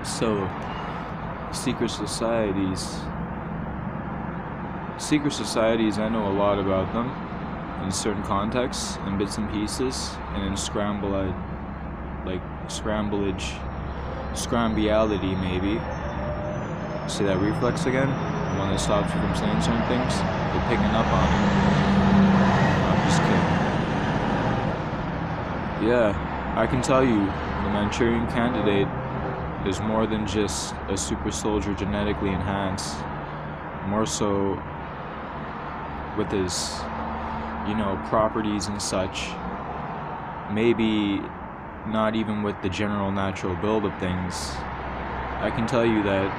So, secret societies. Secret societies, I know a lot about them in certain contexts and bits and pieces, and in scrambalage, scrambiality maybe. See that reflex again? The one that stops you from saying certain things? They're picking up on it. I'm just kidding. Yeah, I can tell you, the Manchurian Candidate is more than just a super soldier genetically enhanced. More so with his, properties and such. Maybe not even with the general natural build of things. I can tell you that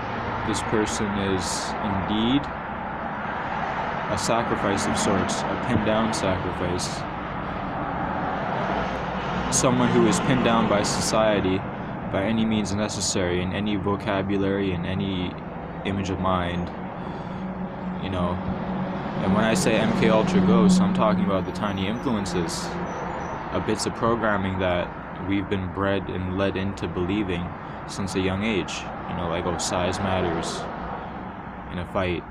this person is indeed a sacrifice of sorts, a pinned down sacrifice. Someone who is pinned down by society by any means necessary, in any vocabulary, in any image of mind, And when I say MK Ultra Ghost, I'm talking about the tiny influences, bits of programming that we've been bred and led into believing since a young age. Size matters in a fight,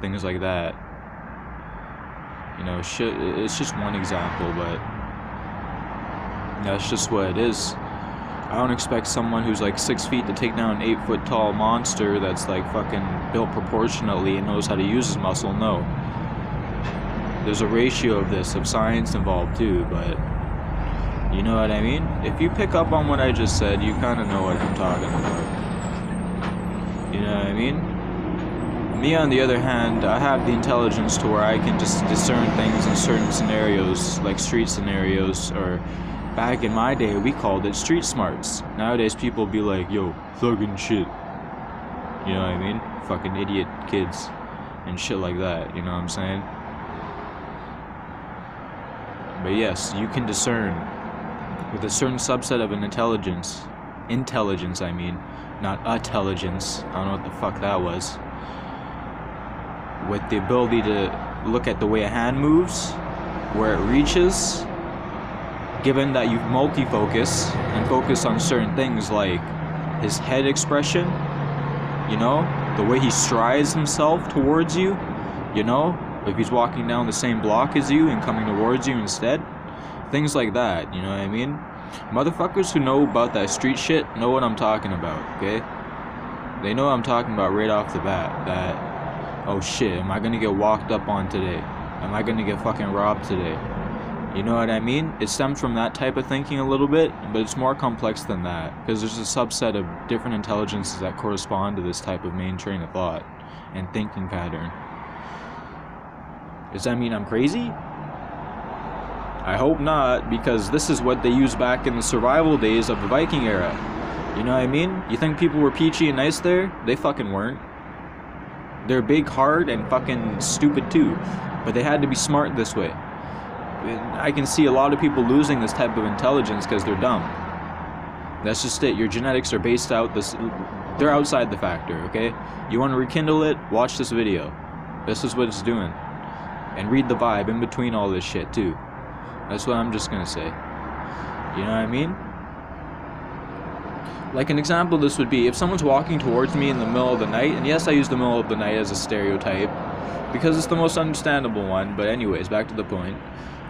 things like that. Shit, it's just one example, but that's just what it is. I don't expect someone who's like 6 feet to take down an 8 foot tall monster that's like fucking built proportionately and knows how to use his muscle. No. There's a ratio of this, of science involved too, but you know what I mean? If you pick up on what I just said, you kind of know what I'm talking about. You know what I mean? Me, on the other hand, I have the intelligence to where I can just discern things in certain scenarios, like street scenarios, or back in my day, we called it street smarts. Nowadays, people be like, yo, thuggin' shit. You know what I mean? Fucking idiot kids and shit like that, you know what I'm saying? But yes, you can discern with a certain subset of an intelligence, I mean, not intelligence, I don't know what the fuck that was, with the ability to look at the way a hand moves, where it reaches, given that you multi-focus and focus on certain things like his head expression, the way he strides himself towards you, if he's walking down the same block as you and coming towards you instead, things like that, you know what I mean? Motherfuckers who know about that street shit know what I'm talking about, okay? They know what I'm talking about right off the bat, that, oh shit, am I gonna get walked up on today? Am I gonna get fucking robbed today? You know what I mean? It stems from that type of thinking a little bit, but it's more complex than that, because there's a subset of different intelligences that correspond to this type of main train of thought and thinking pattern. Does that mean I'm crazy? I hope not, because this is what they used back in the survival days of the Viking era. You know what I mean? You think people were peachy and nice there? They fucking weren't. They're big, hard, and fucking stupid too, but they had to be smart this way. I can see a lot of people losing this type of intelligence because they're dumb. That's just it. Your genetics are based out this. They're outside the factor, okay? You want to rekindle it? Watch this video. This is what it's doing. And read the vibe in between all this shit too. That's what I'm just gonna say. You know what I mean? Like an example of this would be if someone's walking towards me in the middle of the night, and yes, I use the middle of the night as a stereotype because it's the most understandable one, but anyways, back to the point.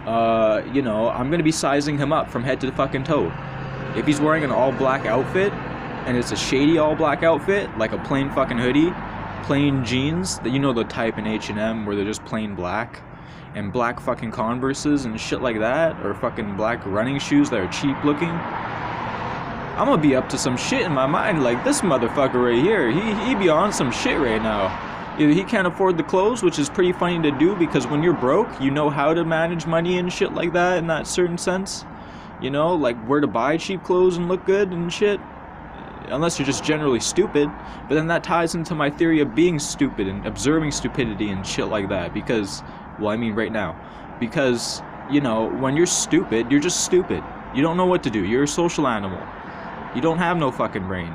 I'm gonna be sizing him up from head to fucking toe. If he's wearing an all black outfit, and it's a shady all black outfit, like a plain fucking hoodie, plain jeans, that the type in H&M where they're just plain black, and black fucking Converses and shit like that, or fucking black running shoes that are cheap looking, I'm gonna be up to some shit in my mind, like this motherfucker right here, he be on some shit right now. Either he can't afford the clothes, which is pretty funny to do, because when you're broke, you know how to manage money and shit like that in that certain sense. Like where to buy cheap clothes and look good and shit. Unless you're just generally stupid, but then that ties into my theory of being stupid and observing stupidity and shit like that, because, well, I mean right now, because, when you're stupid, you're just stupid. You don't know what to do. You're a social animal. You don't have no fucking brain.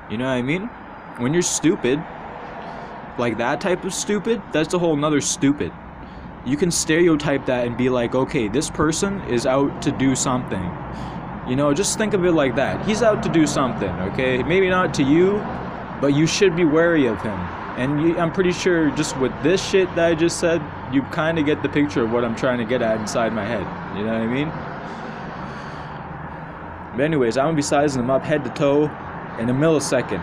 You know what I mean? When you're stupid, like that type of stupid, that's a whole nother stupid. You can stereotype that and be like, okay, this person is out to do something. You know, just think of it like that. He's out to do something, okay? Maybe not to you, but you should be wary of him. And I'm pretty sure just with this shit that I just said, you kind of get the picture of what I'm trying to get at inside my head. You know what I mean? But anyways, I'm going to be sizing him up head to toe in a millisecond.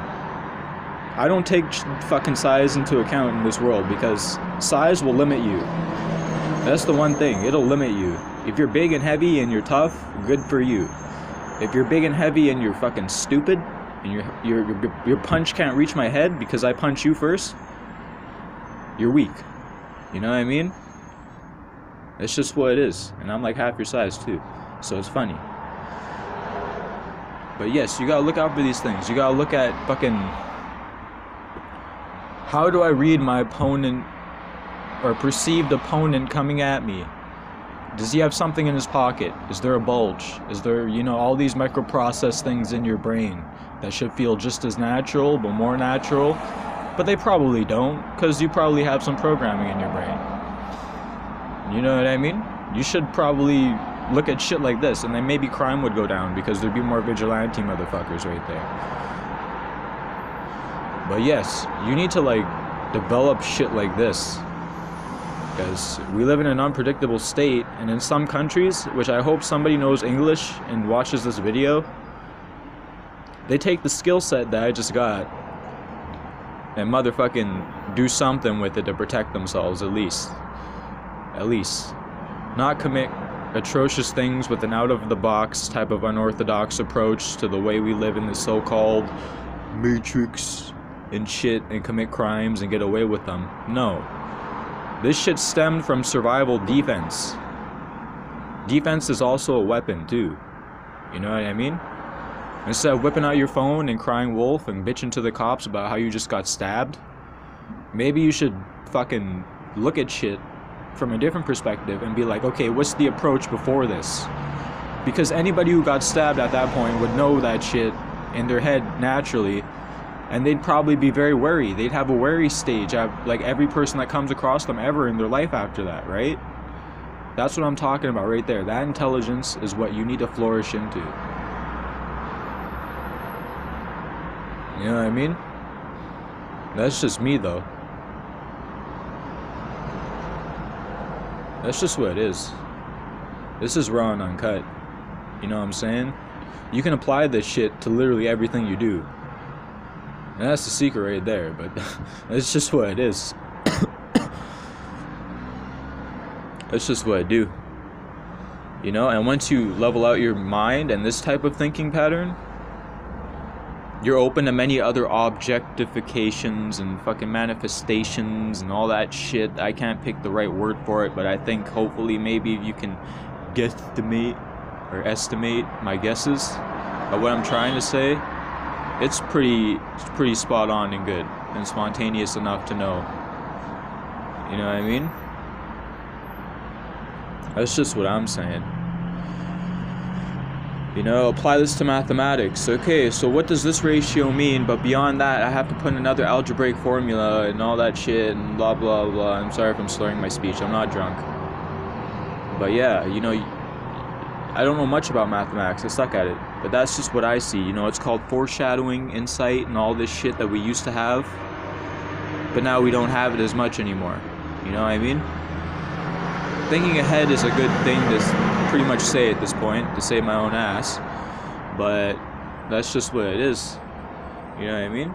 I don't take fucking size into account in this world because size will limit you. That's the one thing. It'll limit you. If you're big and heavy and you're tough, good for you. If you're big and heavy and you're fucking stupid and your punch can't reach my head because I punch you first, you're weak. You know what I mean? It's just what it is. And I'm like half your size too. So it's funny. But yes, you gotta look out for these things. You gotta look at fucking... How do I read my opponent or perceived opponent coming at me? Does he have something in his pocket? Is there a bulge? Is there, you know, all these microprocess things in your brain that should feel just as natural but more natural? But they probably don't, because you probably have some programming in your brain. You know what I mean? You should probably look at shit like this, and then maybe crime would go down because there'd be more vigilante motherfuckers right there. But yes, you need to like develop shit like this, because we live in an unpredictable state, and in some countries, which I hope somebody knows English and watches this video, they take the skill set that I just got and motherfucking do something with it to protect themselves, at least. Not commit atrocious things with an out-of-the-box type of unorthodox approach to the way we live in the so-called matrix and shit, and commit crimes and get away with them. No. This shit stemmed from survival defense. Defense is also a weapon too. You know what I mean? Instead of whipping out your phone and crying wolf and bitching to the cops about how you just got stabbed, maybe you should fucking look at shit from a different perspective and be like, okay, what's the approach before this? Because anybody who got stabbed at that point would know that shit in their head naturally, and they'd probably be very wary. They'd have a wary stage, like every person that comes across them ever in their life after that, right? That's what I'm talking about right there. That intelligence is what you need to flourish into. You know what I mean? That's just me though. That's just what it is. This is raw and uncut. You know what I'm saying? You can apply this shit to literally everything you do. And that's the secret right there, but it's just what it is. It's just what I do. You know, and once you level out your mind and this type of thinking pattern, you're open to many other objectifications and fucking manifestations and all that shit. I can't pick the right word for it, but I think hopefully maybe you can guesstimate or estimate my guesses of what I'm trying to say. It's pretty spot on and good and spontaneous enough to know. You know what I mean? That's just what I'm saying. You know, apply this to mathematics. Okay, so what does this ratio mean? But beyond that, I have to put in another algebraic formula and all that shit and blah, blah, blah. I'm sorry if I'm slurring my speech. I'm not drunk. But yeah, you know, I don't know much about mathematics. I suck at it. But that's just what I see. You know, it's called foreshadowing, insight, and all this shit that we used to have. But now we don't have it as much anymore. You know what I mean? Thinking ahead is a good thing to pretty much say at this point, to save my own ass, but that's just what it is. You know what I mean?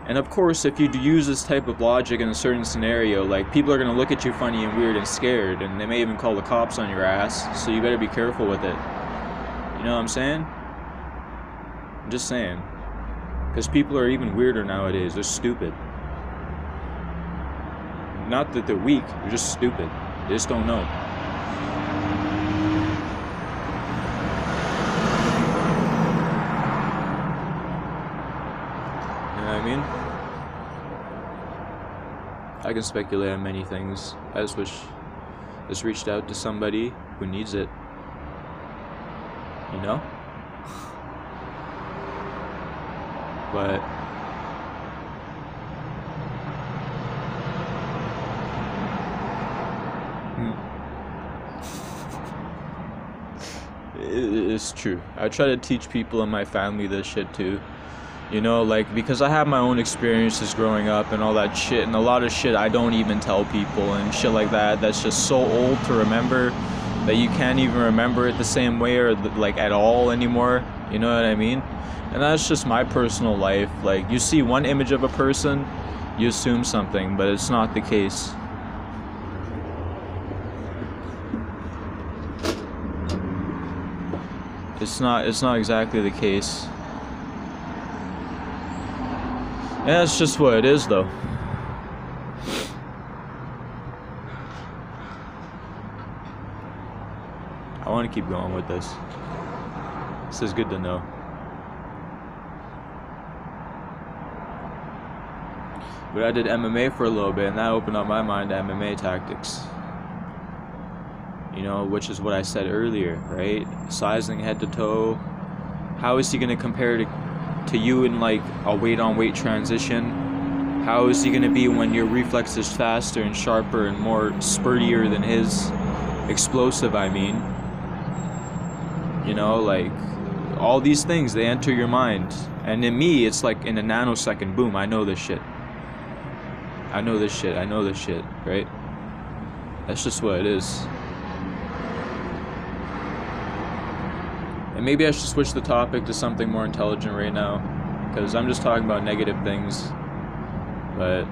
And of course, if you use this type of logic in a certain scenario, like, people are gonna look at you funny and weird and scared, and they may even call the cops on your ass, so you better be careful with it. You know what I'm saying? I'm just saying. Because people are even weirder nowadays. They're stupid. Not that they're weak, they're just stupid. They just don't know. I mean, I can speculate on many things. I just wish this reached out to somebody who needs it. You know? But it's It's true. I try to teach people in my family this shit too. You know, like, because I have my own experiences growing up and all that shit, and a lot of shit I don't even tell people and shit like that. That's just so old to remember that you can't even remember it the same way or like at all anymore. You know what I mean? And that's just my personal life. Like, you see one image of a person, you assume something, but it's not the case. It's not exactly the case. Yeah, it's just what it is, though. I want to keep going with this. This is good to know. But I did MMA for a little bit, and that opened up my mind to MMA tactics. You know, which is what I said earlier, right? Sizing head to toe. How is he going to compare to you in like a weight on weight transition? How is he going to be when your reflex is faster and sharper and more spurtier than his? Explosive, I mean. You know, like, all these things, they enter your mind. And in me, it's like in a nanosecond, boom, I know this shit. I know this shit, right? That's just what it is. And maybe I should switch the topic to something more intelligent right now, because I'm just talking about negative things. But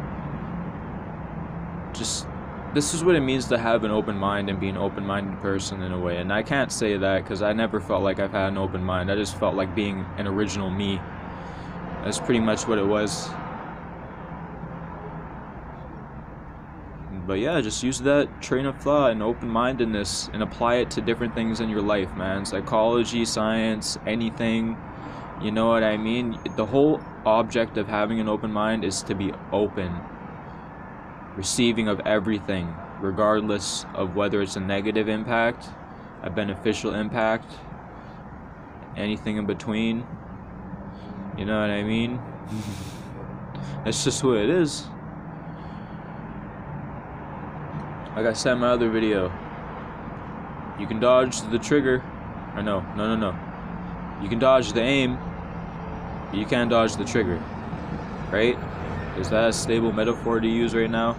just, this is what it means to have an open mind and be an open-minded person in a way. And I can't say that because I never felt like I've had an open mind. I just felt like being an original me. That's pretty much what it was. But yeah, just use that train of thought and open-mindedness and apply it to different things in your life, man. Psychology, science, anything. You know what I mean? The whole object of having an open mind is to be open. Receiving of everything, regardless of whether it's a negative impact, a beneficial impact, anything in between. You know what I mean? That's just what it is. Like I said in my other video, you can dodge the trigger, or no. You can dodge the aim, but you can't dodge the trigger, right? Is that a stable metaphor to use right now?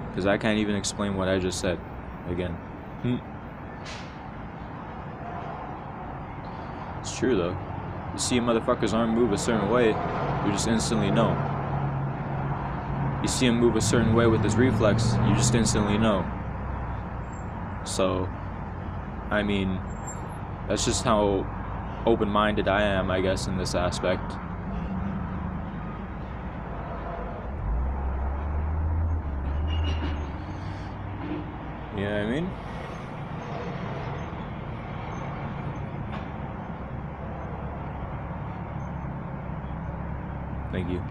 Because I can't even explain what I just said again. It's true though. You see a motherfucker's arm move a certain way, you just instantly know. You see him move a certain way with his reflex, you just instantly know. So, I mean, that's just how open-minded I am, I guess, in this aspect. You know what I mean? Thank you.